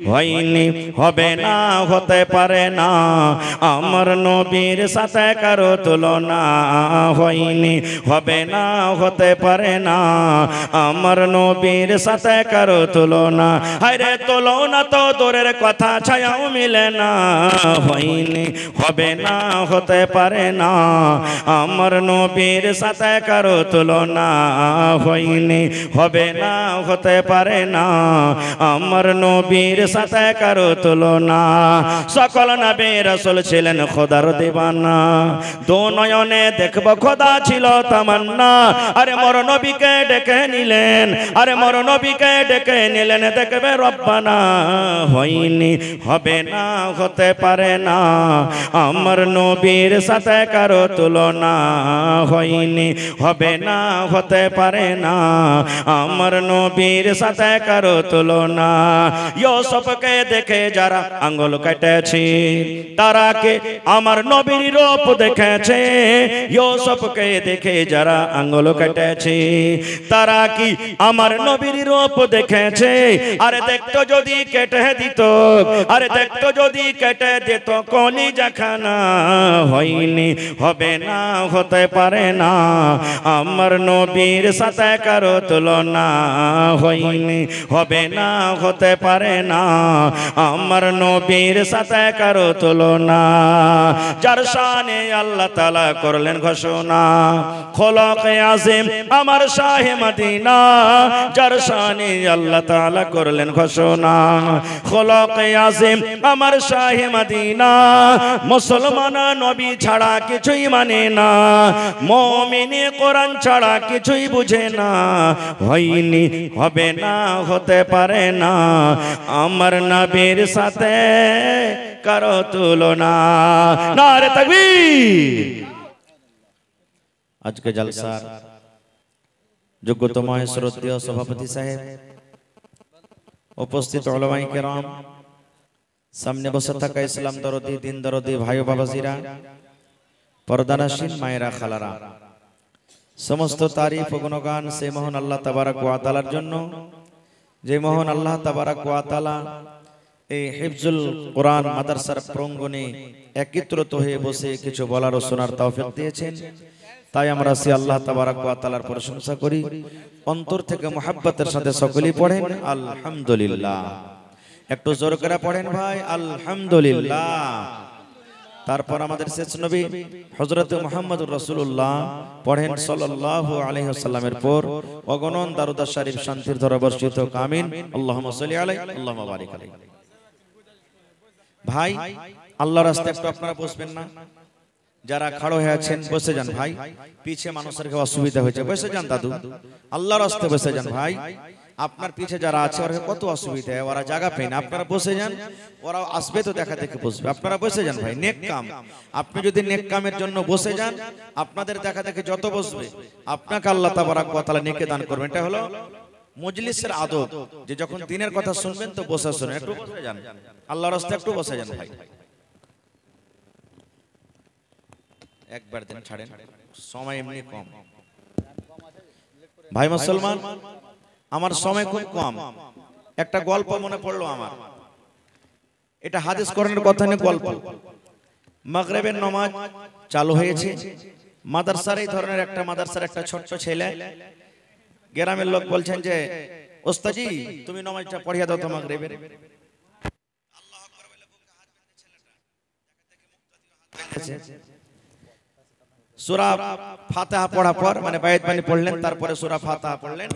হয়নি, হবে না, হতে পারে না, আমার নবীর সাথে কারো তুলনা। হয়নি, হবে না, হতে পারে না, আমার নবীর সাথে কারো তুলনা। আরে তুলনা তো দূরের কথা, ছায়াও মিলে না। হয়নি, হবে না, হতে পারে না, আমার নবীর সাথে কারো তুলনা। হয়নি, হবে না, হতে পারে না, আমার নবীর সাথে কারো তুলনা। সকল নবী রাসূল ছিলেন খোদার দিওয়ানা, দো নয়নে দেখব খোদা ছিল তামান্না। আরে মোর নবীকে ডেকে নিলেন, আরে মোর নবীকে ডেকে নিলেন, দেখবে রব্বানা। হয়নি, হবে না, হতে পারে না, আমার নবীর সাথে কারো তুলনা। হয়নি, হবে না, হতে পারে না, আমার নবীর সাথে কারো তুলনা। ইউসুফকে দেখে যারা আঙ্গুল কেটেছে, তারা কে আমার নবীর রূপ দেখেছে। ইউসুফকে দেখে যারা আঙ্গুল কেটেছে, তারা কি আমার নবীর রূপ দেখেছে? আরে দেখতো যদি কেটে দিত, আরে দেখতো যদি কেটে দিত কলিজা খানা। হয়নি, হবে না, হতে পারে না, আমার নবীর সাথে কারো তুলনা। হয়নি, হবে না, হতে পারে না, আমার নবীর সাথে কারো তুলনা। যার শানে আল্লাহ তাআলা করলেন ঘোষণা, খোলকে আযীম আমার শাহে মদিনা। যার শানে আল্লাহ তাআলা করলেন ঘোষণা, খোলকে আযীম আমার শাহে মদিনা। মুসলমান নবী ছাড়া কিছুই মানে না, মুমিন কোরআন ছাড়া কিছুই বুঝে না। হয়নি, হবে না, হতে পারে না, আমার নবীর সাথে কারো তুলনা। নারে তাকবীর। আজকে জলসার যোগ্যতম শ্রদ্ধেয় সভাপতি সাহেব, উপস্থিত উলামায়ে কেরাম, সামনে বসে থাকা ইসলাম দরদি, দিন দরদি ভাই ও বাবাজিরা, পর্দানাসীন মায়েরা, খালারা, সমস্ত তারিফ ও গুণগান সেই মহান আল্লাহ তাবারক ওয়া তাআলার জন্য, যে মহান আল্লাহ তাবারক ওয়া তাআলা এই হিফজুল কোরআন মাদ্রাসার প্রাঙ্গণে একত্রিত হয়ে বসে কিছু বলার ও শোনার তৌফিক দিয়েছেন। তাই আমরা সেই আল্লাহ তাবারক ওয়া তাআলার প্রশংসা করি, অন্তর থেকে মুহাব্বতের সাথে সকলেই পড়েন আলহামদুলিল্লাহ। একটু জোর করে পড়েন ভাই আলহামদুলিল্লাহ। তারপর আমাদের শেষ নবী হযরত মুহাম্মদুর রাসূলুল্লাহ পড়েন সাল্লাল্লাহু আলাইহি ওয়াসাল্লামের পর অগণন দারুদ শরীফ শান্তির ধারা বর্ষিত হোক, আমিন। আল্লাহুম্মা সাল্লি আলাইহি আল্লাহুম্মা বারিক আলাইহি। ভাই আল্লাহর রাস্তায় একটু আপনারা বসবেন না? যারা খাড়ো হয়ে আছেন বসে যান ভাই, পিছে মানুষের অসুবিধা হয়েছে, বসে যান দাদু, আল্লাহর রাস্তায় বসে যান ভাই। আপনার পিছে যারা আছে ওরা কত অসুবিধা, ওরা জায়গা পায় না, আপনারা বসে যান, ওরা আসবে তো দেখা দেখে বসবে, আপনারা বসে যান ভাই। নেক কাম, আপনি যদি নেক কামের জন্য বসে যান, আপনাদের দেখা দেখে যত বসবে আপনাকে আল্লাহ তাবারক ওয়া তাআলা নেকি দান করবেন। এটা হলো মজলিসের আদব, যে যখন দিনের কথা শুনবেন তো বসে শুনুন, একটু বসে যান, আল্লাহর রাস্তায় একটু বসে যান ভাই। একবার দিন ছাড়েন, সময় এমনি কম ভাই মুসলমান, আমার সময় খুব কম। একটা গল্প মনে পড়লো আমার, এটা হাদিস কোরআনের কথা নিয়ে গল্প। মাগরিবের নামাজ চালু হয়েছে, মাদ্রাসার এই ধরনের একটা মাদ্রাসার একটা ছোট্ট ছেলে, গ্রামের লোক বলছেন যে ওস্তাজি তুমি নামাজটা পড়িয়ে দাও তো মাগরিবের। আল্লাহু আকবার বলে বুকে হাত দিতে ছেলেটা সূরা ফাতিহা পড়ার পর, মানে বায়াত বাণী পড়লেন, তারপরে সূরা ফাতিহা পড়লেন।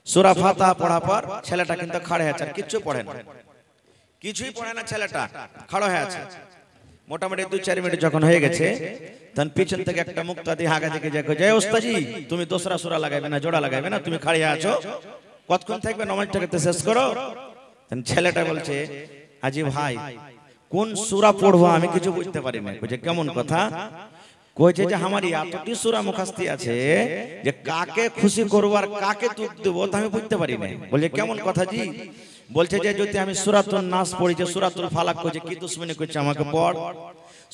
সূরা ফাতিহা পড়ার পর ছেলেটা কিন্তু খাড়া হয়ে আছে, কিচ্ছু পড়ে না, কিছুই পড়ে না, ছেলেটা খাড়া হয়ে আছে। মোটামুটি 2-4 মিনিট যখন হয়ে গেছে, তখন পিছন থেকে একটা মুক্তাদি হাগা দিকে যায়, ওস্তাজি তুমি দোসরা সূরা লাগাইবে না, জোড়া লাগাইবে না, তুমি খাড়া আছো, কতক্ষণ থাকবে, নামাজটাকে তো শেষ করো। তখন ছেলেটা বলছে, আজি ভাই কোন সূরা পড়বো আমি কিছু বুঝতে পারি না। বলছে কেমন কথা? কইছে যে আমার এতটি সূরা মুখস্থ আছে যে কাকে খুশি করব আর কাকে দুঃখ দেব তা আমি বুঝতে পারি না। বলে কেমন কথা জি? বলছে যে যদি আমি সূরাতুন নাস পড়ি, যে সূরাতুল ফালাক কইছে কি দুশমনি করছে আমাকে পড়,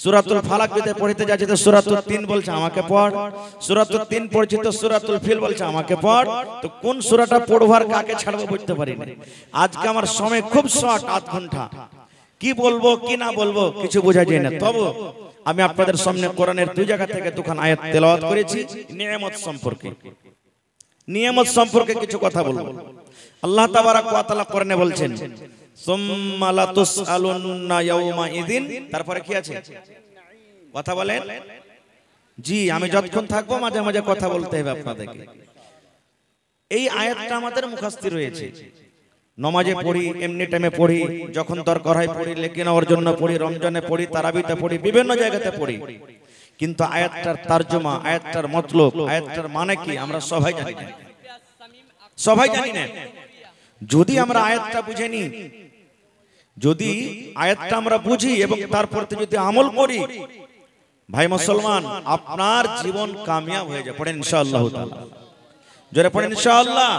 সূরাতুল ফালাক যদি পড়তে যাচ্ছে তো সূরাতুল 3 বলছে আমাকে পড়, সূরাতুল 3 পড়ছি তো সূরাতুল ফিল বলছে আমাকে পড়, তো কোন সূরাটা পড়ব আর কাকে ছাড়বো বুঝতে পারি না। আজকে আমার সময় খুব শর্ট, আধ ঘন্টা, কি বলবো কি না বলবো কিছু বোঝা যায় না। তবে আমি আপনাদের সামনে কোরআনের দুই জায়গা থেকে দুখান আয়াত তেলাওয়াত করেছি নিয়ামত সম্পর্কে। নিয়ামত সম্পর্কে কিছু কথা বলবো। আল্লাহ তাবারাক ওয়া তাআলা কোরআনে বলছেন সুম্মা লাতুসআলুন্না ইয়াওমা ইযিন, তারপরে কি আছে কথা বলেন জি? আমি যতক্ষণ থাকবো মাঝে মাঝে কথা বলতে হবে আপনাদেরকে। এই আয়াতটা আমাদের মুখস্থ রয়েছে, নমাজে পড়ি, এমনি টাইমে পড়ি, যখন দরকার হয় পড়ি, লেকিন ওর জন্য পড়ি, রমজানে পড়ি, তারাবিতে পড়ি, বিভিন্ন জায়গাতে পড়ি, কিন্তু আয়াতটার তরজমা, আয়াতটার মতলব, আয়াতটার মানে কি আমরা সবাই জানি না। সবাই জানি না। যদি আমরা আয়াতটা বুঝে নিই, যদি আয়াতটা আমরা বুঝি এবং তারপর যদি আমল করি, ভাই মুসলমান, আপনার জীবন কামিয়াব হয়ে যাবে। পড়েন ইনশাআল্লাহ তাআলা, জোরে পড়েন ইনশাআল্লাহ।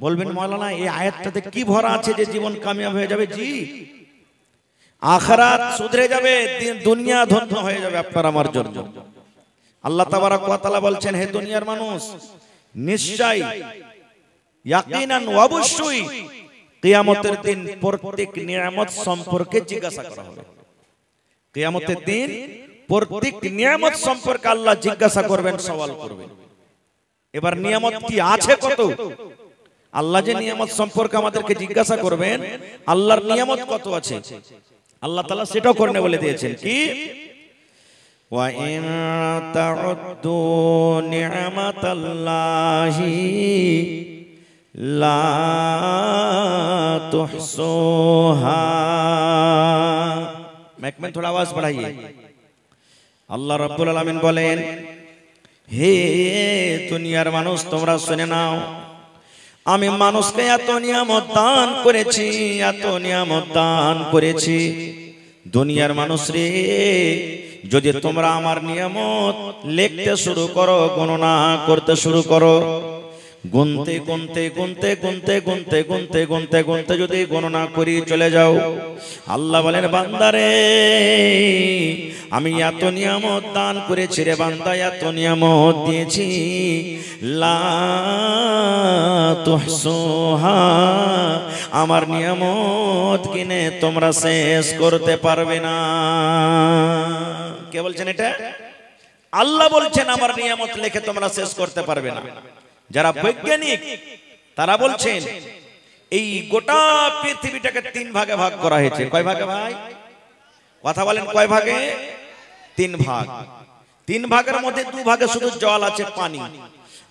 বলবেন মাওলানা এই আয়াতটাতে কি ভরা আছে যে জীবন কামিয়াব হয়ে যাবে? জি, আখিরাত সুধরে যাবে, দুনিয়া ধন্য হয়ে যাবে আপনার আমার জন্য। আল্লাহ তাবারাক ওয়া তাআলা বলছেন, হে দুনিয়ার মানুষ, নিশ্চয়ই ইয়াকিনান অবশ্যই কিয়ামতের দিন প্রত্যেক নিয়ামত সম্পর্কে জিজ্ঞাসা করা হবে। কিয়ামতের দিন প্রত্যেক নিয়ামত সম্পর্কে আল্লাহ জিজ্ঞাসা করবেন, সওয়াল করবেন। এবার নিয়ামত কি আছে কত? আল্লাহ যে নিয়ামত সম্পর্কে আমাদেরকে জিজ্ঞাসা করবেন, আল্লাহর নিয়ামত কত আছে আল্লাহ তাআলা সেটাও করতে বলে দিয়েছেন। কি ওয়া ইন তাউদ্দু নি'মাতাল্লাহি লা তুহসুহা। मैकमैन थोड़ा आवाज बढ़ाइए। আল্লাহ রাব্বুল আলামিন বলেন, হে দুনিয়ার মানুষ তোমরা শুনে নাও, আমি মানুষকে এত নিয়ামত দান করেছি, এত নিয়ামত দান করেছি। দুনিয়ার মানুষ রে, যদি তোমরা আমার নিয়ামত লিখতে শুরু করো, গণনা করতে শুরু করো, গুনতে গুনতে গুনতে গুনতে গুনতে গুনতে গুনতে গুনতে যদি গণনা করি চলে যাও, আল্লাহ বলেন বান্দারে আমি এত নিয়ামত দান করেছি রে বান্দা, এত নিয়ামত দিয়েছি, লা তুহসুহা, আমার নিয়ামত কিনে তোমরা শেষ করতে পারবে না। কে বলছেন এটা? আল্লাহ বলছেন আমার নিয়ামত লিখে তোমরা শেষ করতে পারবে না। যারা বৈজ্ঞানিক তারা বলছেন এই গোটা পৃথিবীটাকে 3 ভাগে ভাগ করা হয়েছে। কয় ভাগে ভাই? কথা বলেন, কয় ভাগে? 3 ভাগ। 3 ভাগের মধ্যে 2 ভাগে শুধু জল আছে, পানি,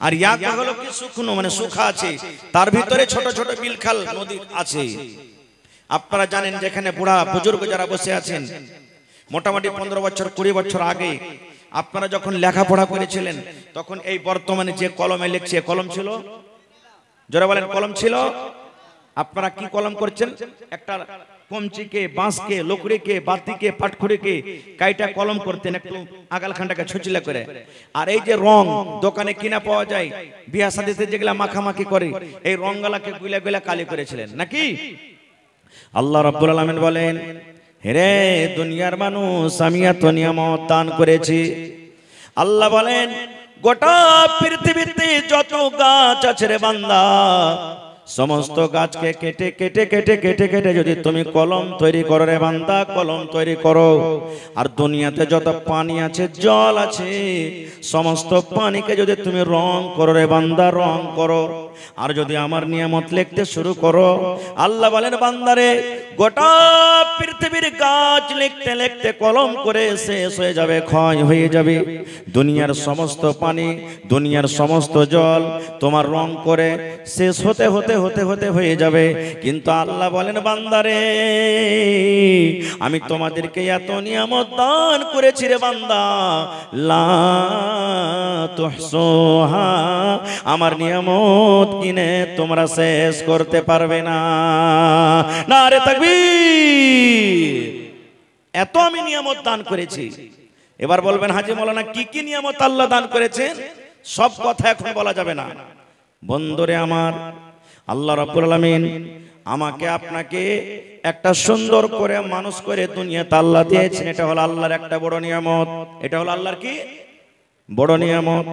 আর এক ভাগ হলো কি শুকনো, মানে শুখা আছে, তার ভিতরে ছোট ছোট বিলখাল নদী আছে। আপনারা জানেন যেখানে বুড়া বুজুর্গ যারা বসে আছেন, মোটামুটি 15 বছর 20 বছর আগে আপনারা যখন লেখাপড়া করেছিলেন, তখন এই বর্তমানে যে কলমে লিখছে, কলম ছিল? জোরে বলেন, কলম ছিল? আপনারা কি কলম করছেন? একটা কমচিকে, বাঁশকে, লকড়িকে, বাতিকে, পাটখড়িকে কাইটা কলম করতেন, একটু আগালখানটাকে ছুচিলা করে। আর এই যে রং দোকানে কিনা পাওয়া যায়, বিয়া শাদীতে যেগুলা মাখামাখি করে, এই রংগুলাকে গুলা গুলা কালি করেছিলেন নাকি? আল্লাহ রাব্বুল আলামিন বলেন, হে দুনিয়ার মানুষ, আমি এত নিয়ামত দান করেছি। আল্লাহ বলেন গোটা পৃথিবীতে যত গাছ আছে রে বান্দা, সমস্ত গাছকে কেটে কেটে কেটে কেটে কেটে যদি তুমি কলম তৈরি করো রে বান্দা, কলম তৈরি করো। আর দুনিয়াতে যত পানি আছে, জল আছে, সমস্ত পানিকে যদি তুমি রং করো রে বান্দা, রং করো। আর যদি আমার নিয়ামত লিখতে শুরু করো, আল্লাহ বলেন বান্দারে গোটা পৃথিবীর গাছ লিখতে লিখতে কলম করে শেষ হয়ে যাবে, ক্ষয় হয়ে যাবে। দুনিয়ার সমস্ত পানি, দুনিয়ার সমস্ত জল তোমার রং করে শেষ হতে হতে হতে হতে হয়ে যাবে। কিন্তু আল্লাহ বলেন বান্দারে আমি তোমাদেরকে এত নিয়ামত দান করেছি রে বান্দা, লা তুহসুহা, আমার নিয়ামত কিনে তোমরা শেষ করতে পারবে না। নারে তাকবীর! এত আমি নিয়ামত দান করেছি, এবার বলবেন হাজী মাওলানা কি কি নিয়ামত আল্লাহ দান করেছেন? সব কথা এখন বলা যাবে না। বন্ধুরে আমার, আল্লাহ রাব্বুল আলামিন আমাকে আপনাকে একটা সুন্দর করে মানুষ করে দুনিয়াতে আল্লাহ দিয়েছেন। এটা হলো আল্লাহর একটা বড় নিয়ামত। এটা হলো আল্লাহর কি বড় নিয়ামত।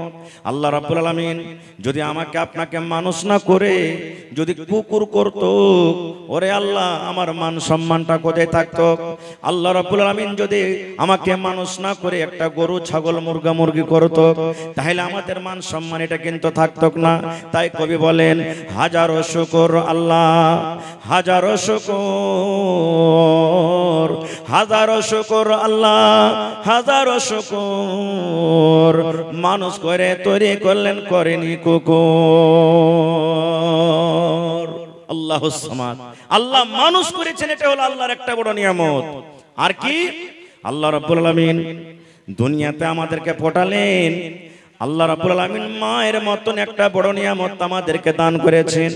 আল্লাহ রাব্বুল আলামিন যদি আমাকে আপনাকে মানুষ না করে যদি কুকুর করত, ওরে আল্লাহ আমার মান সম্মানটা কোথায় থাকতো? আল্লাহ রাব্বুল আলামিন যদি আমাকে মানুষ না করে একটা গরু ছাগল মুরগা মুরগি করত, তাহলে আমাদের মান সম্মান এটা কিন্তু থাকতো না। তাই কবি বলেন হাজারো শুকর আল্লাহ, হাজারো শুকর, হাজারো শুকর আল্লাহ, হাজারো শুকর, মানুষ করে তৈরি করলেন করেনি কুকুর। আল্লাহুস সামাদ, আল্লাহ মানুষ করেছেন, এটা হলো আল্লাহর একটা বড় নিয়ামত। আর কি আল্লাহ রাব্বুল আলামিন দুনিয়াতে আমাদেরকে পাঠালেন। আল্লাহ রাব্বুল আলামিন মায়ের মতন একটা বড় নিয়ামত আমাদেরকে দান করেছেন।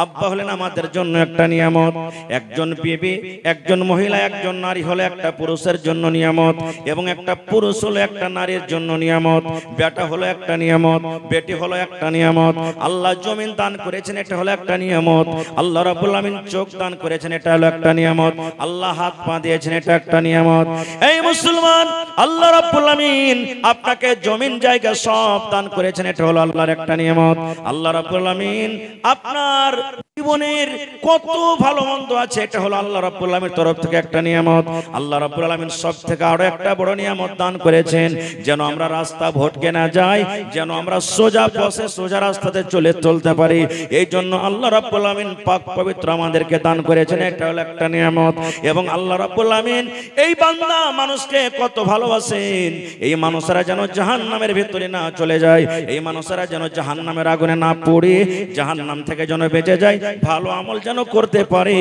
আব্বা হলেন আমাদের জন্য একটা নিয়ামত। একজন বিবি, একজন মহিলা, একজন নারী হলো একটা পুরুষের জন্য নিয়ামত, এবং একটা পুরুষ হলো একটা নারীর জন্য নিয়ামত। বেটা হলো একটা নিয়ামত, বেটি হলো একটা নিয়ামত। আল্লাহ জমিন দান করেছেন, এটা হলো একটা নিয়ামত। আল্লাহ রাব্বুল আলামিন চোখ দান করেছেন, এটা হলো একটা নিয়ামত। আল্লাহ হাত পা দিয়েছেন, এটা একটা নিয়ামত। এই মুসলমান, আল্লাহ রাব্বুল আলামিন আপনাকে জমিন জায়গা সব দান করেছেন, এটা হলো আল্লাহর একটা নিয়ামত। আল্লাহ রাব্বুল আলামিন আপনার জীবনের কত ভালো মন্দ আছে, এটা হলো আল্লাহ রাব্বুল আলামিনের তরফ থেকে একটা নিয়ামত। আল্লাহ রাব্বুল আলামিন সব থেকে আরো একটা বড় নিয়ামত দান করেছেন, যেন আমরা রাস্তা ভটকে না যাই, যেন আমরা সোজা পথে সোজা রাস্তাতে চলতে পারি। এই জন্য আল্লাহ রাব্বুল আলামিন পাক পবিত্র আমাদেরকে দান করেছেন, এটা হলো একটা নিয়ামত। এবং আল্লাহ রাব্বুল আলামিন এই বান্দা মানুষকে কত ভালোবাসেন। এই মানুষরা যেন জাহান্নামের ভিতরে না চলে যায়, এই মানুষরা যেন জাহান্নামের আগুনে না পড়ে জাহান্নাম থেকে যেন বেঁচে যায়, ভালো আমল যেন করতে পারে।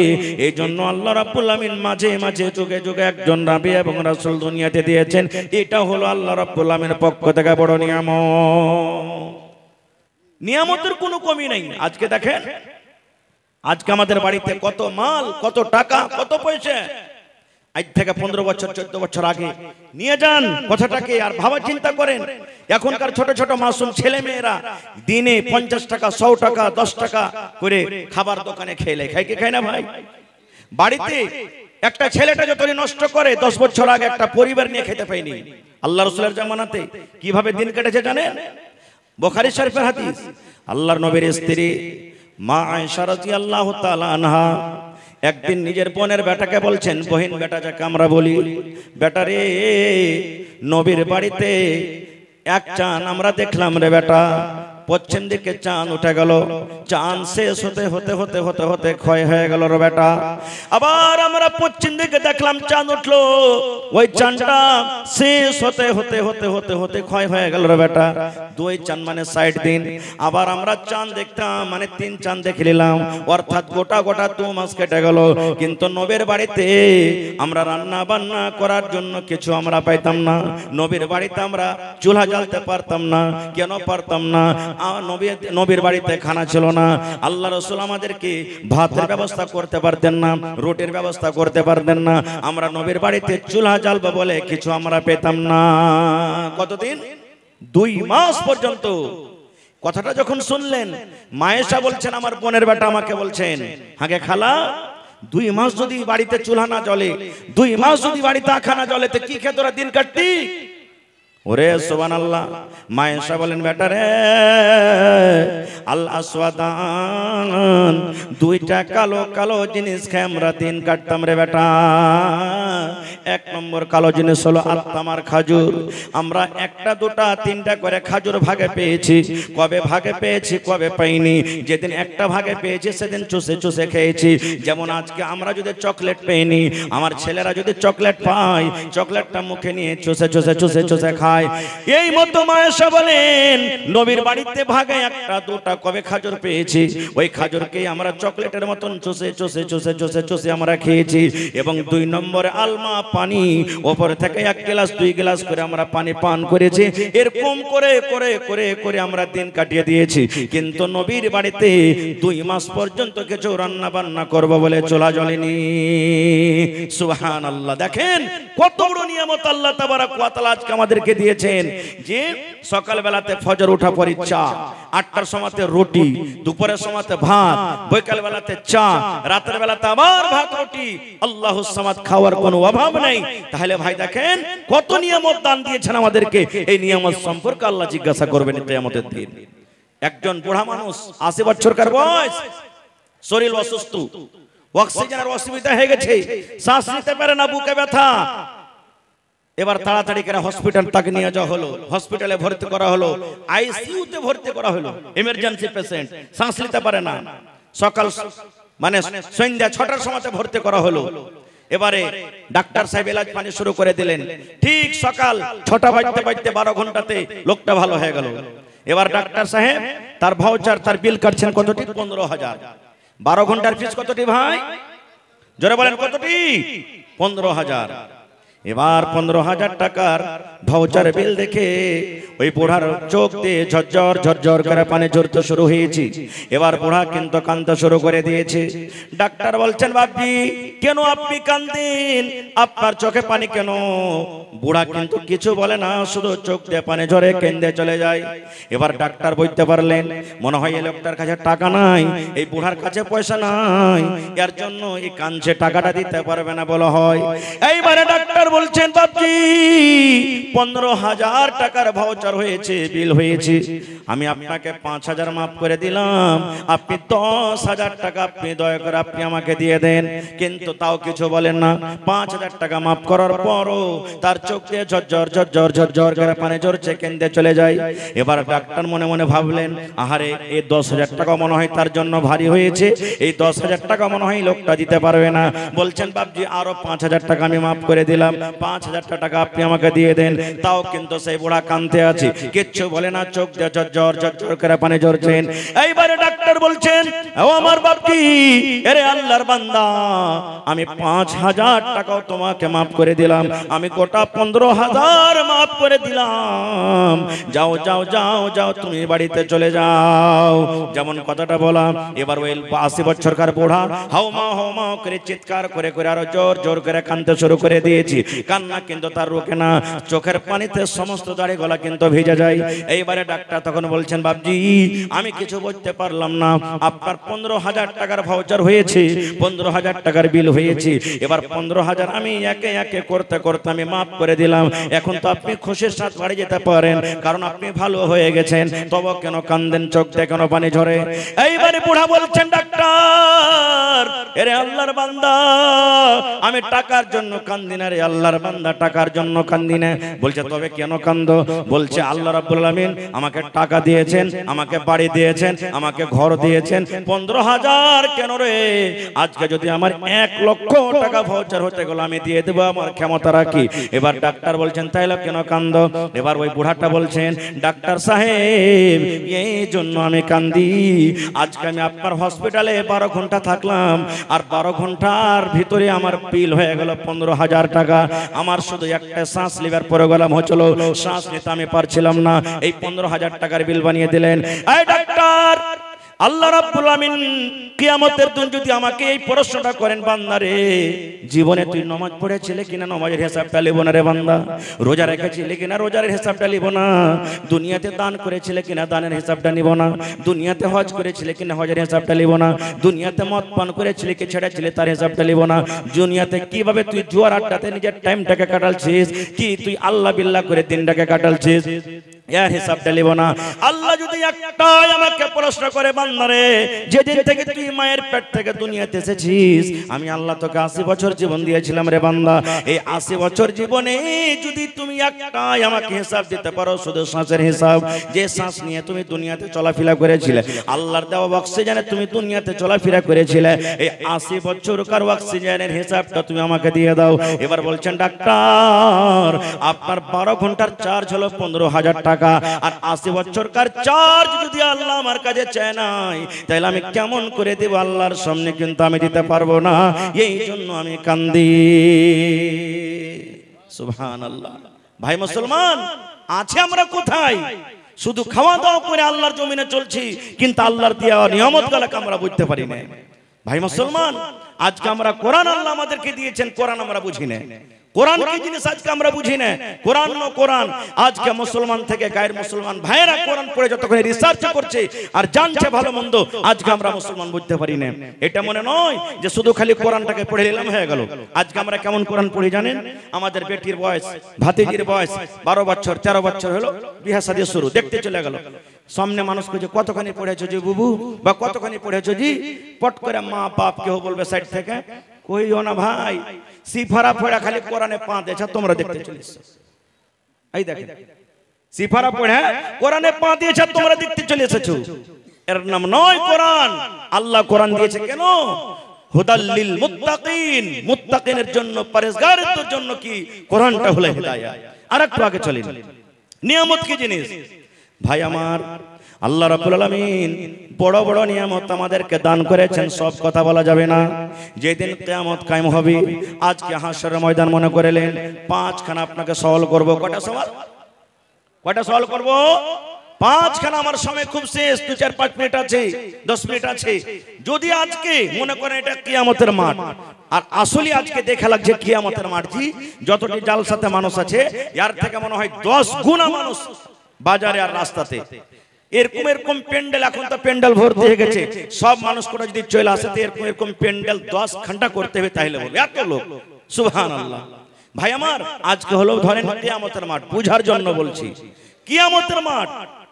এই জন্য আল্লাহ রাব্বুল আলামিন মাঝে মাঝে যুগে যুগে একজন নবী এবং রাসূল দুনিয়াতে দিয়েছেন। এটা হলো আল্লাহ রাব্বুল আলামিনের পক্ষ থেকে বড় নিয়ামত। নিয়ামতের কোনো কমি নাই। আজকে দেখেন, আজকে আমাদের বাড়িতে কত মাল, কত টাকা, কত পয়সা। আজ থেকে 15 বছর 14 বছর আগে নিয়ে যান কথাটাকে, আর ভাবা চিন্তা করেন এখনকার ছোট ছোট মাসুম ছেলে মেয়েরা দিনে 50 টাকা, 100 টাকা, 10 টাকা করে খাবার দোকানে খেলে, খায় কি খায় না ভাই? বাড়িতে একটা ছেলেটা যতই নষ্ট করে, 10 বছর আগে একটা পরিবার নিয়ে খেতে পায়নি। আল্লাহ রাসূলের জামানাতে কিভাবে দিন কেটেছে জানেন? বুখারী শরীফের হাদিস, আল্লাহর নবীর স্ত্রী মা আয়েশা রাদিয়াল্লাহু তাআলা আনহা একদিন নিজের বোনের বেটাকে বলছেন, বহিন বেটা যাকে আমরা বলি, বেটা রে, নবীর বাড়িতে এক চাঁদ আমরা দেখলাম রে বেটা। পশ্চিম দিকে চাঁদ উঠে গেল, চাঁদ শেষ হতে হতে হতে হতে হতে ক্ষয় হয়ে গেল রে বেটা। আবার আমরা পশ্চিম দিকে দেখলাম চাঁদ উঠলো, ওই চাঁদটা শেষ হতে হতে হতে হতে হতে ক্ষয় হয়ে গেল রে বেটা। 2 চাঁদ মানে 60 দিন। আবার আমরা চাঁদ দেখতাম মানে 3 চাঁদ দেখে নিলাম, অর্থাৎ গোটা গোটা 2 মাস কেটে গেল। কিন্তু নবীর বাড়িতে আমরা রান্না বান্না করার জন্য কিছু আমরা পাইতাম না। নবীর বাড়িতে আমরা চুলা জ্বালতে পারতাম না। কেন পারতাম না? নবীর বাড়িতে খানা ছিল না। আল্লাহ রাসূল আমাদেরকে ভাতের ব্যবস্থা করতে পারতেন না, রুটির ব্যবস্থা করতে পারতেন না। আমরা নবীর বাড়িতে চুলা জ্বালবো বলে কিছু আমরা পেতাম না। কতদিন? 2 মাস পর্যন্ত। কথাটা যখন শুনলেন, মায়েশা বলছেন, আমার বোনের বেটা আমাকে বলছেন, আগে খালা 2 মাস যদি বাড়িতে চুলা না জ্বলে, 2 মাস যদি বাড়িতে আখা না জ্বলে, তো কি খেয়ে তোরা দিন কাটতি? ওরে সুবহানাল্লাহ। মায়েশা বলেন, বেটা রে, আল আসওয়াদান, 2টা কালো কালো জিনিস খেয়ে আমরা দিন কাটতাম রে বেটা। 1 নম্বর কালো জিনিস হলো আত্মামার খাজুর। আমরা 1টা 2টা 3টা করে খাজুর ভাগে পেয়েছি। কবে ভাগে পেয়েছি, কবে পাইনি। যেদিন 1টা ভাগে পেয়েছি সেদিন চুষে চুষে খেয়েছি। যেমন আজকে আমরা যদি চকলেট পেইনি, আমার ছেলেরা যদি চকলেট পায়, চকলেটটা মুখে নিয়ে চুষে চুষে চুষে চুষে খায়। এই মতো মায়েশা বলেন, নবীর বাড়িতে ভাগে 1টা 2টা কবে খাজুর পেয়েছি, ওই খাজুরকে আমরা চকলেটের মতন চুষে চুষে চুষে চুষে চুষে আমরা খেয়েছি। এবং 2 নম্বরে আল কালমা পানি ওপর থেকে 1 গ্লাস 2 গ্লাস করে আমরা পানি পান করেছি, এরকম করে করে করে করে আমরা দিন কাটিয়ে দিয়েছি। কিন্তু নবীর বাড়িতে 2 মাস পর্যন্ত কিছু রান্না বান্না করব বলে চলা জ্বলেনি। সুবহানাল্লাহ। দেখেন কত বড় নিয়ামত আল্লাহ তাবারক ওয়া তাআলা আজকে আমাদেরকে দিয়েছেন, যে সকাল বেলাতে ফজর ওঠা পর চা, 8টার সময়তে রুটি, দুপুরের সময়তে ভাত, বিকাল বেলাতে চা, রাতের বেলাতে আবার ভাত রুটি। আল্লাহুস সামাদ, খাওয়ার কোনো অভাব নেই। তাহলে ভাই দেখেন কত নিয়ামত দান দিয়েছেন আমাদেরকে। এই নিয়ামত সম্পর্কে আল্লাহ জিজ্ঞাসা করবেন কিয়ামতের দিন। একজন বুড়া মানুষ 80 বছরকার বয়স, শরীর অসুস্থ, অক্সিজেনের অসুবিধা হয়ে গেছে, শ্বাস নিতে পারে না, বুকে ব্যথা। এবার তাড়াতাড়ি করে হসপিটাল তাকে নিয়ে যাওয়া হলো, হসপিটালে ভর্তি করা হলো, আইসিইউতে ভর্তি করা হলো। এমার্জেন্সি পেশেন্ট, শ্বাস নিতে পারে না। সকাল মানে সন্ধ্যা 6টার সময়তে ভর্তি করা হলো। এবারে ডাক্তার সাহেব ইলাজ পানি শুরু করে দিলেন। ঠিক সকাল 6টা বাজতে বাজতে 12 ঘন্টাতে লোকটা ভালো হয়ে গেল। এবার ডাক্তার সাহেব তার ভাউচার, তার বিল কাটছেন কতটি? 15,000। 12 ঘন্টার ফিস কতটি ভাই? জোরে বলেন কতটি? 15,000। এবার 15,000 টাকার ভাউচার বিল দেখে ওই বুড়ার চোখ দিয়ে ঝরঝর ঝরঝর করে পানি ঝরতে শুরু হয়েছে। এবার বুড়া কিন্তু কাঁদতে শুরু করে দিয়েছে। ডাক্তার বলছেন, বাপজি কেন আপনি কাঁদেন? আপনার চোখে পানি কেন? বুড়া কিন্তু কিছু বলে না, শুধু চোখ দিয়ে পানি ঝরে কেঁদে চলে যায়। এবার ডাক্তার বুঝতে পারলেন, মনে হয় এই লোকটার কাছে টাকা নাই, এই বুড়ার কাছে পয়সা নাই, এর জন্য এই কাঁদছে, টাকাটা দিতে পারবে না বলা হয়। এইবারে ডাক্তার বলছেন, বাপজি 15,000 টাকার ভাউচার হয়েছে, বিল হয়েছে, আমি আপনাকে 5,000 মাফ করে দিলাম, আপনি 10,000 টাকা আপনি দয়া করে আপনি আমাকে দিয়ে দেন। কিন্তু তাও কিছু বলেন না। 5,000 টাকা মাফ করার পরও তার চোখ দিয়ে ঝরঝর ঝরঝর ঝরঝর করে পানি ঝরছে, কেঁদে চলে যায়। এবার ডাক্তার মনে মনে ভাবলেন, আহারে এই 10,000 টাকা মনে হয় তার জন্য ভারী হয়েছে, এই 10,000 টাকা মনে হয় লোকটা দিতে পারবে না। বলছেন, বাপজি আরো 5,000 টাকা আমি মাফ করে দিলাম, 5,000 টাকা আপনি আমাকে দিয়ে দেন। তাও কিন্তু সেই বুড়া কাঁদতে আছে, কিচ্ছু বলে না, চোখ দিয়ে ঝরঝর ঝরঝর করে পানি ঝরছেন। এইবারে ডাক্তার বলছেন, ও আমার বাপজি, আরে আল্লাহর বান্দা, আমি 5,000 টাকাও তোমাকে মাফ করে দিলাম, আমি গোটা 15,000 মাফ করে দিলাম। যাও যাও যাও যাও, তুমি বাড়িতে চলে যাও। যেমন কথাটা বললাম। এবার ওই 80 বছরকার বুড়া হাউমা করে চিৎকার করে করে আরো জোর জোর করে কাঁদতে শুরু করে দিয়েছি। কান্না কিন্তু তার রোকে না, চোখের পানিতে সমস্ত দাড়ি গলা কিন্তু ভিজে যায়। এইবারে ডাক্তার তখন বলছেন, বাপজি আমি কিছু বলতে পারলাম না, আপনার 15,000 টাকার ভাউচার হয়েছে, 15,000 টাকার বিল হয়েছে। এবার 15,000 আমি একে একে করতে করতে আমি মাফ করে দিলাম। এখন তো আপনি খুশির সাথে বাড়ি যেতে পারেন, কারণ আপনি ভালো হয়ে গেছেন। তবে কেন কান্দেন, চোখ দিয়ে কেন পানি ঝরে? এইবারে বুড়া বলছেন, ডাক্তার এরে আল্লাহর বান্দা, আমি টাকার জন্য কান্দি না রে আল্লাহর বান্দা, টাকার জন্য কান্দি না। বলছে, তবে কেন কান্দো? বলছে, আল্লাহ রাব্বুল আলামিন আমাকে টাকা দিয়েছেন, আমাকে বাড়ি দিয়েছেন, আমাকে ঘর দিয়েছেন, 15,000 কেন রে? আজকে যদি আমার 1 লক্ষ টাকা ভাউচার হতে গেল আমি দিয়ে দেবো, আমার ক্ষমতা রাখি। এবার ডাক্তার বলছেন, তাইলে কেন কান্দো? এবার ওই বুড়াটা বলছেন, ডাক্তার সাহেব এই জন্য আমি কান্দি, আজকে আমি আপনার হসপিটালে 12 ঘন্টা থাকলাম, আর 12 ঘন্টার ভিতরে আমার বিল হয়ে গেল 15,000 টাকা। আমার শুধু একটা শ্বাস লিবার পরে গেলাম হচ্ছিল, শ্বাস নিতে আমি পারছিলাম না, এই 15,000 টাকার বিল বানিয়ে দিলেন। এই ডাক্তার, আল্লাহ রাব্বুল আমিন কিয়ামতের দিন যদি আমাকে এই প্রশ্নটা করেন, বান্দা রে জীবনে তুই নামাজ পড়েছিলে কিনা, নামাজের হিসাবটা লিব না রে বান্দা। রোজা রেখেছিলে কিনা, রোজার হিসাবটা লিব না। দুনিয়াতে দান করেছিলে কিনা, দানের হিসাবটা নিব না। দুনিয়াতে হজ করেছিলে কিনা, হজের হিসাবটা লিব না। দুনিয়াতে মদ পান করেছিলে কি ছেড়েছিলে, তার হিসাবটা লিব না। দুনিয়াতে কিভাবে তুই জুয়ার আড্ডাতে নিজের টাইমটাকে কাটালছিস, কি তুই আল্লাহ বিল্লাহ করে দিনটাকে কাটালছিস, এর হিসাবটা লিব না। আল্লাহ যদি একটাই আমাকে প্রশ্ন করে, বান্দারে যেদিন থেকে তুই মায়ের পেট থেকে দুনিয়াতে এসেছিস, আমি আল্লাহ তোকে 80 বছর জীবন দিয়েছিলাম রে বান্দা, এই 80 বছর জীবনে যদি তুমি একটাই আমাকে হিসাব দিতে পারো, শুধু শ্বাসের হিসাব, যে শ্বাস নিয়ে তুমি দুনিয়াতে চলাফেরা করেছিলে, আল্লাহর দেওয়া অক্সিজেনে তুমি দুনিয়াতে চলাফেরা করেছিলে, এই 80 বছরকার অক্সিজেনের হিসাবটা তুমি আমাকে দিয়ে দাও। এবার বলছেন, ডাক্তার আপনার 12 ঘন্টার চার্জ হলো 15,000 টাকা, টাকা আর 80 বছরকার চার্জ যদি আল্লাহ আমার কাছে চায় নাই, তাহলে আমি কেমন করে দেব? আল্লাহর সামনে কিন্তু আমি দিতে পারবো না, এই জন্য আমি কান্দি। সুবহানাল্লাহ। ভাই মুসলমান, আছে আমরা কোথায়? শুধু খাওয়া দাওয়া করে আল্লাহর জমিনে চলছি, কিন্তু আল্লাহর দেওয়া নিয়ামতগুলোকে আমরা বুঝতে পারি না। ভাই মুসলমান, আজকে আমরা কোরআন আল্লাহ আমাদেরকে দিয়েছেন, কোরআন আমরা বুঝি না। কোরআন কি জিনিস আজকে আমরা বুঝি না। কোরআন নো কোরআন আজকে মুসলমান থেকে গায়ের মুসলমান ভাইয়েরা কোরআন পড়ে যতক্ষণ রিসার্চ করছে আর জানছে ভালো মন্দ, আজকে আমরা মুসলমান বুঝতে পারি না। এটা মনে নয় যে শুধু খালি কোরআনটাকে পড়ে নিলাম হয়ে গেল। আজকে আমরা কেমন কোরআন পড়ি জানেন? আমাদের বেটির বয়স, ভাতিজির বয়স 12 বছর 13 বছর হলো, বিয়ে শাদী শুরু, দেখতে চলে গেল। সামনে মানুষ কইছে কতখানি পড়েছো জি বুবু, বা কতখানি পড়েছো জি। পট করে মা বাপ কেউ বলবে সাইড থেকে, কইও না ভাই, সিফারা পড়া খালি কোরআনে পা দিয়েছে, তোমরা দেখতে চলে এসেছো। এই দেখেন, সিফারা পড়া কোরআনে পা দিয়েছে, তোমরা দেখতে চলে এসেছো। এর নাম নয় কোরআন। আল্লাহ কোরআন দিয়েছে কেন? হুদাল লিল মুত্তাকিন, মুত্তাকিনের জন্য, পরহেজগারদের জন্য কি কোরআনটা হলো হিদায়াত। আর একটু আগে চলেন, নিয়ামত কি জিনিস? ভাই আমার, আল্লাহ রাব্বুল আলামিন বড় বড় নিয়ামত আমাদেরকে দান করেছেন, সব কথা বলা যাবে না। যেদিন কিয়ামত কায়েম হবে, আজকে হাশরের ময়দান মনে করেলেন, 5খানা আপনাকে সওয়াল করব। কয়টা সওয়াল? কয়টা সওয়াল করব? 5খানা। আমার সময় খুব শেষ, 2-4-5 মিনিট আছে, 10 মিনিট আছে। যদি আজকে মনে করেন এটা কিয়ামতের মাঠ, আর আসলে আজকে দেখা লাগছে কিয়ামতের মাঠ জি, যতটি জালসাতে মানুষ আছে এর থেকে মনে হয় 10 গুণা মানুষ বাজারে আর রাস্তাতে। এরকম এরকম প্যান্ডেল, এখন তো প্যান্ডেল ভর্তি হয়ে গেছে, সব মানুষ করে যদি চলে আসে তো এরকম এরকম প্যান্ডেল 10 ঘন্টা করতে হবে, তাহলে বলবে এত লোক। সুবহানাল্লাহ। ভাই আমার, আজকে হলো ধরেন কিয়ামতের মাঠ, বুঝার জন্য বলছি। কিয়ামতের মাঠ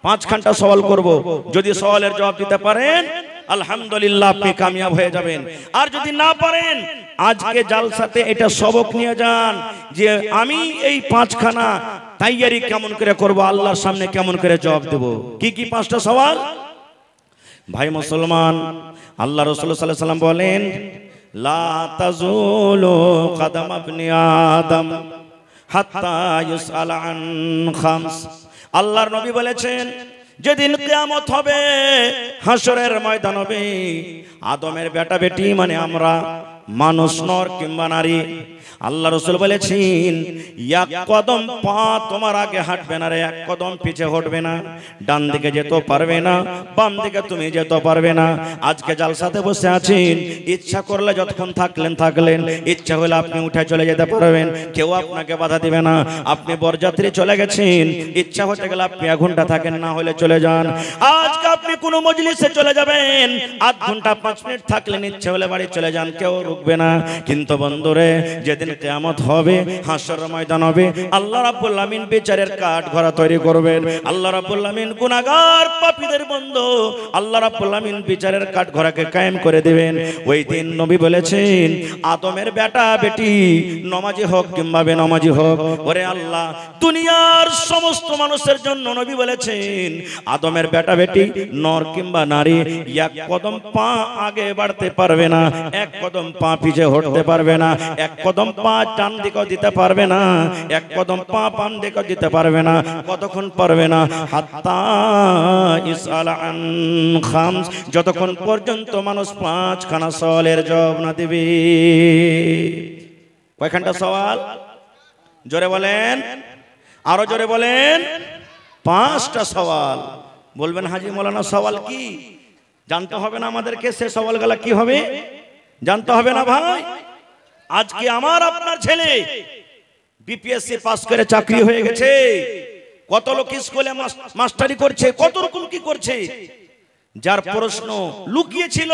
5 ঘন্টা সওয়াল করব, যদি সওয়ালের জবাব দিতে পারেন আলহামদুলিল্লাহ আপনি কামিয়াব হয়ে যাবেন। আর যদি না পারেন, আজকে জালসাতে এটা সবক নিয়ে যান যে আমি এই 5খানা তৈয়ারি কেমন করে করব, আল্লাহর সামনে কেমন করে জবাব দেব। কি কি 5টা সওয়াল? ভাই মুসলমান, আল্লাহ রাসূল সাল্লাল্লাহু আলাইহি ওয়াসাল্লাম বলেন, লা তাজুলু কদম ইবনি আদম হাত্তা ইউসআল আন খামস। আল্লাহর নবী বলেছেন, যেদিন কিয়ামত হবে, হাশরের ময়দান হবে, আদমের বেটা বেটি মানে আমরা, মানুষ নর কিংবা নারী, আল্লাহ রাসূল বলেছেন, এক কদম পা তোমার আগে হাঁটবে না রে, এক কদম পিছে হটবে না। ডান দিকে যেতে পারবে না, বাম দিকে তুমি যেতে পারবে না। আজকে জালসাতে বসে আছেন, ইচ্ছা করলে যতক্ষণ থাকলেন, ইচ্ছা হলে আপনি উঠে চলে যেতে পারবেন, কেউ আপনাকে বাধা দিবে না। আপনি বরযাত্রী চলে গেছেন, ইচ্ছা হতে গেলে আপনি 1 ঘন্টা থাকেন, না হলে চলে যান। আজকে আপনি কোন মজলিসে চলে যাবেন, আধ ঘন্টা 5 মিনিট থাকলেন, ইচ্ছা হলে বাড়ি চলে যান, কেউ রুকবে না। কিন্তু বন্ধুরে, যেদিন কিয়ামত হবে, হাশরের ময়দান হবে, আল্লাহ রাব্বুল আলামিন বিচারের কাঠগড়া তৈরি করবেন। আল্লাহ রাব্বুল আলামিন গুনাহগার পাপীদের বন্ধু, আল্লাহ রাব্বুল আলামিন বিচারের কাঠগড়াকে কায়েম করে দিবেন। ওই দিন নবী বলেছেন, আদমের বেটা বেটি নামাজি হোক কিংবা বেনামাজি হোক, ওরে আল্লাহ, দুনিয়ার সমস্ত মানুষের জন্য নবী বলেছেন, আদমের বেটা বেটি নর কিংবা নারী 1 কদম পা আগে বাড়তে পারবে না, 1 কদম পা পিছে হটতে পারবে না, 1 কদম পা ডান দিকে দিতে পারবে না, 1 কদম পা বাম দিকে দিতে পারবে না। কতক্ষণ পারবে না? হাত্তা ইসআল আন খামস, যতক্ষণ পর্যন্ত মানুষ 5খানা সওয়ালের জবাব না দিবে। কয়খানটা সওয়াল? জোরে বলেন, আরো জোরে বলেন। 5টা সওয়াল। বলবেন হাজী মাওলানা সওয়াল কি? জানতে হবে না আমাদেরকে, সে সওয়ালগুলো কি হবে জানতে হবে না ভাই? আজকে আমার আপনার ছেলে বিপিএসসি পাস করে চাকরি হয়ে গেছে, কত লোক স্কুলে মাস্টারি করছে, কত রকম কি করছে। যার প্রশ্ন লুকিয়ে ছিল,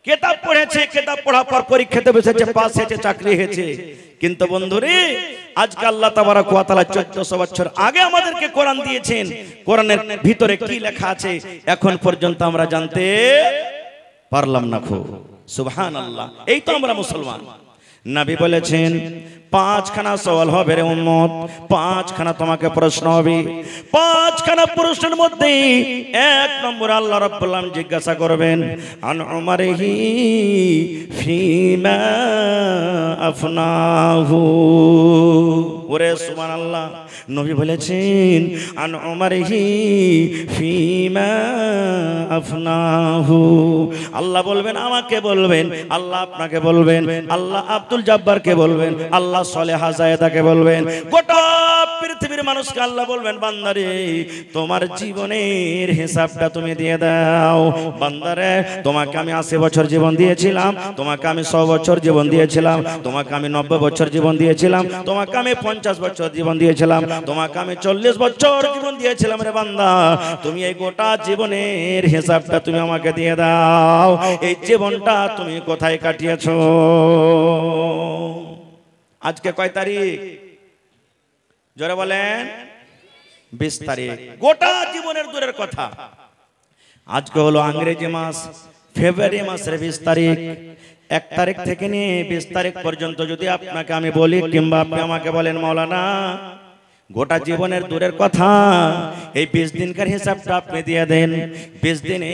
কিতাব পড়েছে, কিতাব পড়ার পর পরীক্ষাতে বসেছে, পাস হয়েছে, চাকরি হয়েছে। কিন্তু বন্ধুরে, আজকে আল্লাহ তাবারাক ওয়া তাআলা 1400 বছর আগে আমাদেরকে কোরআন দিয়েছেন, কোরআনের ভিতরে কি লেখা আছে এখন পর্যন্ত আমরা জানতে পারলাম না। খুব সুবহানাল্লাহ। এই তো আমরা মুসলমান। নবী বলেছেন, 5খানা সওয়াল হবে রে উম্মত, 5খানা তোমাকে প্রশ্ন হবে। 5খানা প্রশ্নের মধ্যে 1 নম্বর আল্লাহ রাব্বুল আলামিন জিজ্ঞাসা করবেন, আন উমারিহি ফিমা আফনাহু। ওরে সুবহানাল্লাহ। নবী বলেছেন আন উমারিহি ফিমা আফনাহু, আল্লাহ বলবেন আমাকে বলবেন, আল্লাহ আপনাকে বলবেন, আল্লাহ আব্দুল জব্বারকে বলবেন, আল্লাহ সলেহা জায়েদাকে বলবেন, গোটা পৃথিবীর মানুষকে আল্লাহ বলবেন বান্দারে তোমার জীবনের হিসাবটা তুমি দিয়ে দাও। বান্দারে তোমাকে আমি 80 বছর জীবন দিয়েছিলাম, তোমাকে আমি 100 বছর জীবন দিয়েছিলাম, তোমাকে আমি 90 বছর জীবন দিয়েছিলাম, তোমাকে আমি 50 বছর জীবন দিয়েছিলাম, তোমাকে আমি 40 বছর জীবন দিয়েছিলাম। রে বান্দা তুমি এই গোটা জীবনের হিসাবটা তুমি আমাকে দিয়ে দাও। এই জীবনটা তুমি কোথায় কাটিয়েছো? আজকে কয় তারিখ? জোরে বলেন। 20 তারিখ। গোটা জীবনের দূরের কথা, আজকে হলো ইংরেজি মাস ফেব্রুয়ারি মাসের 20 তারিখ। 1 তারিখ থেকে নিয়ে 20 তারিখ পর্যন্ত যদি আপনাকে আমি বলি কিংবা আপনি আমাকে বলেন মাওলানা গোটা জীবনের দূরের কথা, এই 20 দিনকার হিসাবটা আপনি দিয়ে দেন। 20 দিনে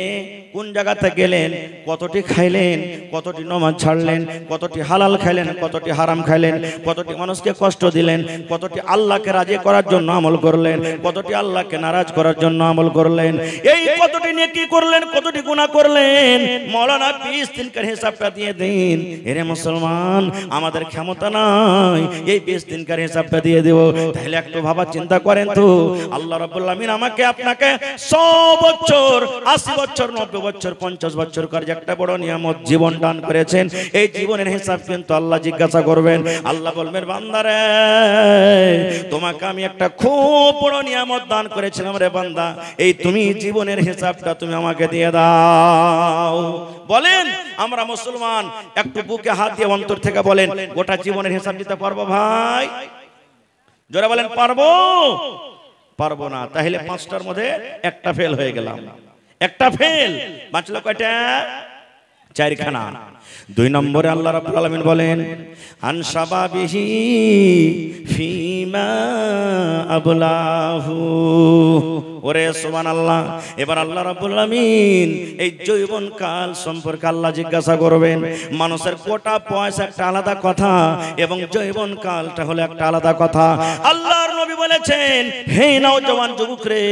কোন জায়গাতে গেলেন, কতটি খাইলেন, কতটি নামাজ ছাড়লেন, কতটি হালাল খাইলেন, কতটি হারাম খাইলেন, কতটি মানুষকে কষ্ট দিলেন, কতটি আল্লাহকে রাজি করার জন্য আমল করলেন, কতটি আল্লাহকে নারাজ করার জন্য আমল করলেন, এই কতটি নেকি করলেন, কতটি গুনাহ করলেন, মাওলানা 20 দিনকার হিসাবটা দিয়ে দিন। এরে মুসলমান আমাদের ক্ষমতা নাই এই 20 দিনকার হিসাবটা দিয়ে দেব, তাহলে একটু ভাবা চিন্তা করেন তো আল্লাহ রাব্বুল আলামিন আমাকে আপনাকে 100 বছর 80 বছর 90 বছর 50 বছর করে একটা বড় নিয়ামত জীবন দান করেছেন। এই জীবনের হিসাব কিন্তু আল্লাহ জিজ্ঞাসা করবেন। আল্লাহ বলবেন বান্দারে তোমাকে আমি একটা খুব বড় নিয়ামত দান করেছিলাম রে বান্দা, এই তুমি জীবনের হিসাবটা তুমি আমাকে দিয়ে দাও। বলেন আমরা মুসলমান একটু বুকে হাত দিয়ে অন্তর থেকে বলেন গোটা জীবনের হিসাব দিতে পারবো ভাই? জোরে বলেন পারবো? পারবো না। তাহলে 5টার মধ্যে একটা ফেল হয়ে গেলাম। একটা ফেল, বাঁচলো কয়টা? 4খানা। 2 নম্বরে আল্লাহ রাব্বুল আলামিন বলেন আন শাবাবিহি ফিমা আবলাহু। ওরে সুবহানাল্লাহ। এবার আল্লাহ রাব্বুল আলামিন এই যৌবন কাল সম্পর্কে আল্লাহ জিজ্ঞাসা করবেন। মানুষের কোটা পয়সা একটা আলাদা কথা এবং যৌবন কালটা হলো একটা আলাদা কথা। আল্লাহর নবী বলেছেন হে নওজওয়ান যুবক রে,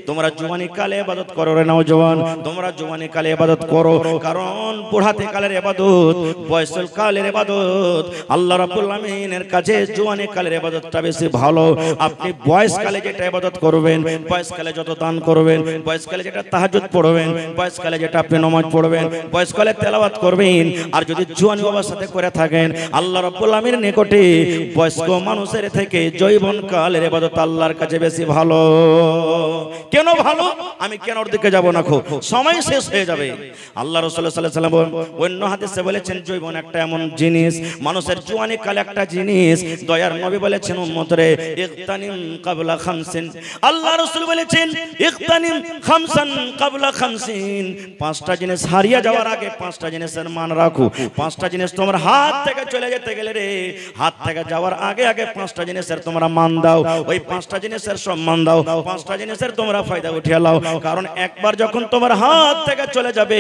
তোমরা জওয়ানি কালে ইবাদত করো রে নওজওয়ান, তোমরা জওয়ানি কালে ইবাদত করো, কারণ বুড়াতে কালের ইবাদত, বয়সল কালের ইবাদত আল্লাহ রাব্বুল আলামিনের কাছে জওয়ানি কালের ইবাদতটা বেশি ভালো। আপনি বয়স কালে যেটা ইবাদত করবেন, বয়স কালে যত দান করবেন, বয়স কালে যেটা তাহাজ্জুদ পড়বেন, বয়স কালে যেটা আপনি নামাজ পড়বেন, বয়স কালে তেলাওয়াত করবেন, আর যদি জওয়ানি অবস্থাতে করে থাকেন আল্লাহ রাব্বুল আলামিনের নিকটে বয়স্ক মানুষের থেকে যৌবন কালের ইবাদত আল্লাহর কাছে বেশি ভালো। কেন ভালো? আমি কেন ওর দিকে যাব না, খুব সময় শেষ হয়ে যাবে। আল্লাহ রাসূল সাল্লাল্লাহু আলাইহি ওয়াসাল্লাম অন্য হাদিসে বলেছেন যৌবন একটা এমন জিনিস, মানুষের জওয়ানি কাল একটা জিনিস। দয়ার নবী বলেছেন উম্মতরে ইগতানিম ক্বাবলা খামসিন, আল্লাহ রাসূল বলেছেন ইগতানিম খামসান ক্বাবলা খামসিন, 5টা জিনিস হারিয়ে যাওয়ার আগে 5টা জিনিসের মান রাখো। 5টা জিনিস তোমার হাত থেকে চলে যেতে গেলে রে, হাত থেকে যাওয়ার আগে আগে 5টা জিনিসের তোমরা মান দাও, ওই 5টা জিনিসের সম্মান দাও, 5টা জিনিসের তোমরা ফায়দা উঠিয়ে নাও। কারণ একবার যখন তোমার হাত থেকে চলে যাবে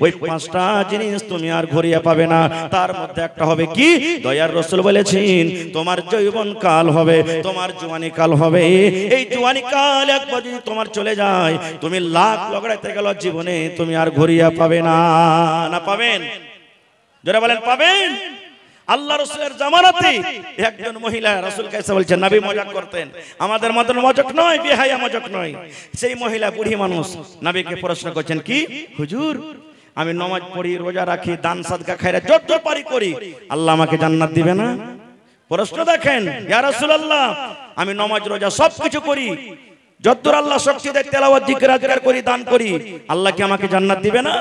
ওই 5টা জিনিস তুমি আর ঘুরিয়ে পাবে না। তার মধ্যে একটা হবে কি? দয়ার রাসূল বলেছেন তোমার যৌবন কাল হবে, তোমার জওয়ানি কাল হবে। এই জওয়ানি কাল একবার যদি তোমার চলে যায় তুমি লাখ লগড়াইতে গেল জীবনে তুমি আর ঘুরিয়ে পাবে না। না পাবেন? যারা বলেন পাবেন। আল্লাহ রাসূলের জামানাতে একজন মহিলা রাসূল কাছে বলছেন, নবী মজাক করতেন, আমাদের মতন মজাক নয়, বেহায়া মজাক নয়। সেই মহিলা বুড়ি মানুষ নবীকে প্রশ্ন করছেন কি হুজুর আমি নামাজ পড়ি, রোজা রাখি, দান সাদকা খায়রা যত পারি করি, আল্লাহ আমাকে জান্নাত দিবে না? প্রশ্ন দেখেন, ইয়া রাসূলুল্লাহ আমি নামাজ রোজা সবকিছু করি, যতদূর আল্লাহ শক্তি দেয় তেলাওয়াত জিকির আজকার করি, দান করি, আল্লাহ কি আমাকে জান্নাত দিবে না?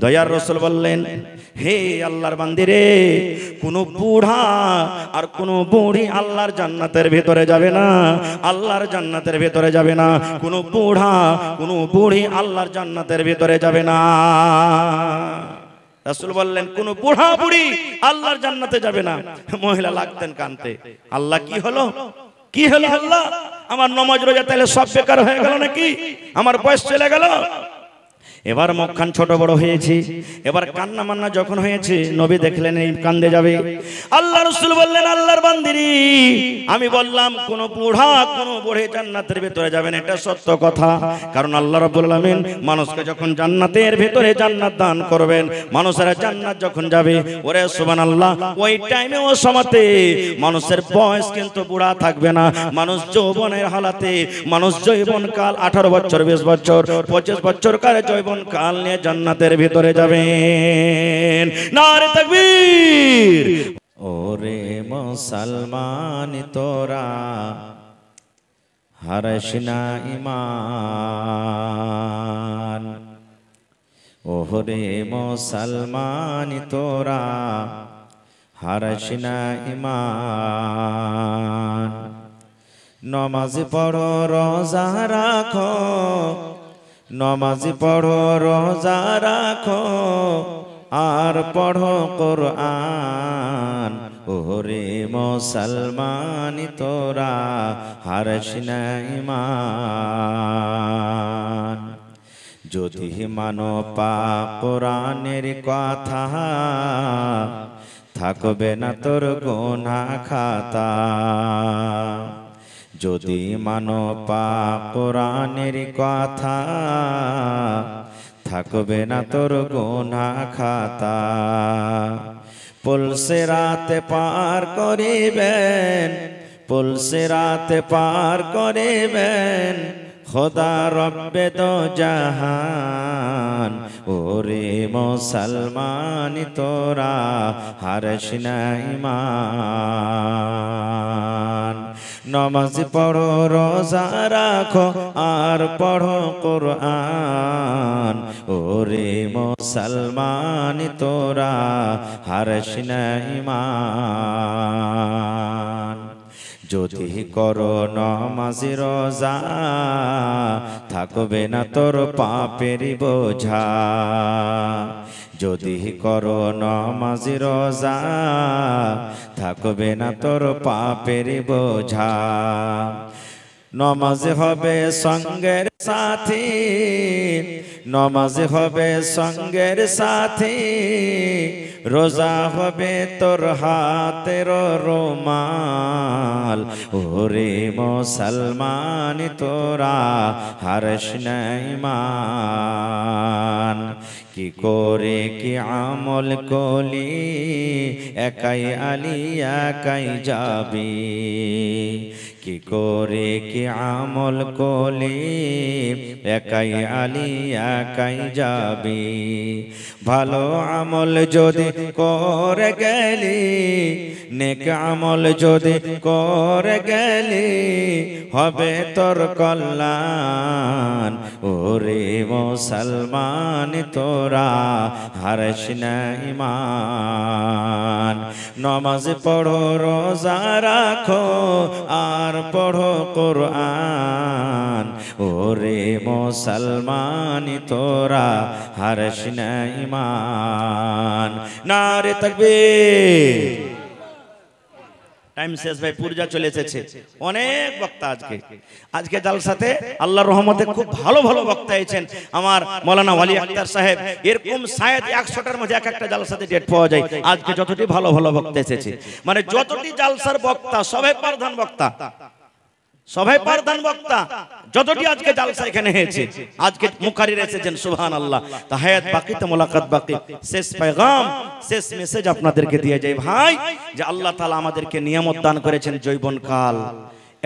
দয়ার রাসূল বললেন হে আল্লাহর বান্দিরে, কোন বুড়া আর কোন বুড়ি আল্লাহর জান্নাতের ভিতরে যাবে না, আল্লাহর জান্নাতের ভিতরে যাবে না। কোন বুড়া কোন বুড়ি আল্লাহর জান্নাতের ভিতরে যাবে না। রাসূল বললেন কোন বুড়া বুড়ি আল্লাহর জান্নাতে যাবে না। মহিলা লাগতেন কানতে, আল্লাহ কি হলো, কি হলো আল্লাহ? আমার নামাজ রোজা তাহলে সব বেকার হয়ে গেল নাকি? আমার বয়স চলে গেল? এবার মুখখান ছোট বড় হয়েছে, এবার কান্না মান্না যখন হয়েছে নবী দেখলেন এই কান্দে যাবে। আল্লাহ রাসূল বললেন, আল্লাহর বান্দিরি, আমি বললাম কোন বুড়া কোন বুড়ি জান্নাতের ভিতরে যাবেন, এটা সত্য কথা। কারণ আল্লাহ রাব্বুল আলামিন মানুষকে যখন জান্নাতের ভিতরে জান্নাত দান করবেন, মানুষেরা জান্নাত যখন যাবে, ওরে সুবহানাল্লাহ, ওই টাইমে ও সময়তে মানুষের বয়স কিন্তু বুড়া থাকবে না। মানুষ যৌবনের হালাতে, মানুষ যৌবন কাল 18 বছর 20 বছর 25 বছর কালে যৌবন কাল নিয়ে জান্নাতের ভিতরে যাবেন। নারে তাকবীর। ওরে মুসলমান তোরা হারাস না ঈমান, ওরে মুসলমান তোরা হারাস না ঈমান। নমাজ পড়ো রোজা রাখো, নমাজ পড়ো রোজা রাখো, আর পড়ো কোরআন, ওরে মুসলমান তোরা হারাস না ঈমান। যদি মানো পাক কোরআনের কথা, থাকবে না তোর গুনাহ খাতা। যদি মানো পাক কোরআনের কথা, থাকবে না তোর গুনাহ খাতা। পুলসে রাতে পার করিবেন, পুলসে রাতে পার করিবেন, খোদা রব্বে দো জাহান, ওরে মুসলমান তোরা হারাস না ঈমান। নমাজ পড়ো রোজা রাখো, আর পড়ো কোরআন, ওরে মুসলমান তোরা হারাস না ঈমান। যদি করো নমাজ রোজা, থাকবে না তোর পাপের বোঝা। যদি করো নমাজ রোজা, থাকবে না তোর পাপের বোঝা। নমাজ হবে সঙ্গের সাথী, নমাজ হবে সঙ্গের সাথী, রোজা হবে তোর হাতের রুমাল, ওরে মুসলমান তোরা হারাস না ঈমান। কি করে কি আমল কলি, একাই আলী একাই যাবি। কি করে কি আমল কলি, একাই আলী একাই যাবি। ভালো আমল যদি করে গেলি, নেক আমল যদি করে গেলি, হবে তোর কল্যাণ, ওরে মুসলমান তোরা হারাস না ঈমান। নমাজ পড়ো রোজা রাখো, আর পড়ো কোরআন, ওরে মুসলমান তোরা হারাস না ঈমান। নারে তাকবীর। টাইম শেষ ভাই, পূজা চলে এসেছে, অনেক বক্তা আজকে জালসাতে আল্লাহর রহমতে খুব ভালো ভালো বক্তা আছেন। আমার মাওলানা ওয়ালি আক্তার সাহেব, এরকম শায়দ 100টার মধ্যে একটা জালসাতে ডেট পাওয়া যায়। আজকে যতটি ভালো ভালো বক্তা এসেছে, মানে যতটি জালসার বক্তা সবাই প্রধান বক্তা, সবাই প্রধান বক্তা, যতটি আজকে জালসা এখানে হয়েছে। আজকে মুকারির এসেছেন, সুবহানাল্লাহ। তা হায়াত বাকি, তো মোলাকাত বাকি। শেষ পেগাম, শেষ মেসেজ আপনাদেরকে দিয়ে যাই ভাই, যে আল্লাহ তাআলা আমাদেরকে নিয়ামত দান করেছেন যৌবন কাল,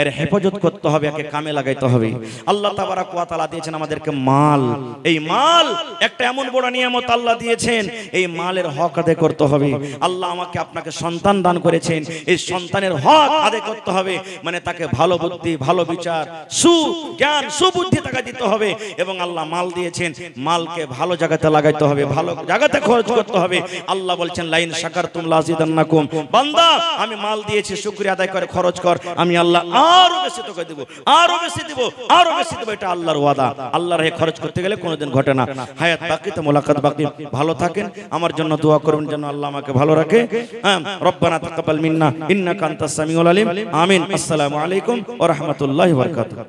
এর হেফাজত করতে হবে, একে কামে লাগাইতে হবে। আল্লাহ তাবারাক ওয়া তাআলা দিয়েছেন আমাদেরকে মাল, এই মাল একটা এমন বড় নিয়ামত আল্লাহ দিয়েছেন, এই মালের হক আদায় করতে হবে। আল্লাহ আমাকে আপনাকে সন্তান দান করেছেন, এই সন্তানের হক আদায় করতে হবে, মানে তাকে ভালো বুদ্ধি, ভালো বিচার, সুজ্ঞান, সুবুদ্ধি তাকে দিতে হবে। এবং আল্লাহ মাল দিয়েছেন, মালকে ভালো জায়গাতে লাগাইতে হবে, ভালো জায়গাতে খরচ করতে হবে। আল্লাহ বলছেন লাইন শাকারতুম লাযিদান্নাকুম, বান্দা আমি মাল দিয়েছি, শুকরিয়া আদায় করে খরচ কর, আমি আল্লাহ আরো বেশি তোকে দেব, আরো বেশি দেব, আরো বেশি দেব। এটা আল্লাহর ওয়াদা। আল্লাহর রাহে খরচ করতে গেলে কোনোদিন ঘটে না। হায়াত বাকি, তো মোলাকাত বাকি। ভালো থাকেন, আমার জন্য দোয়া করবেন যেন আল্লাহ আমাকে ভালো রাখে। রব্বানা তাকাব্বাল মিন্না ইন্নাকা আনতাস সামিউল আলিম। আমিন। আসসালামু আলাইকুম ওয়া রাহমাতুল্লাহি ওয়া বারাকাতুহু।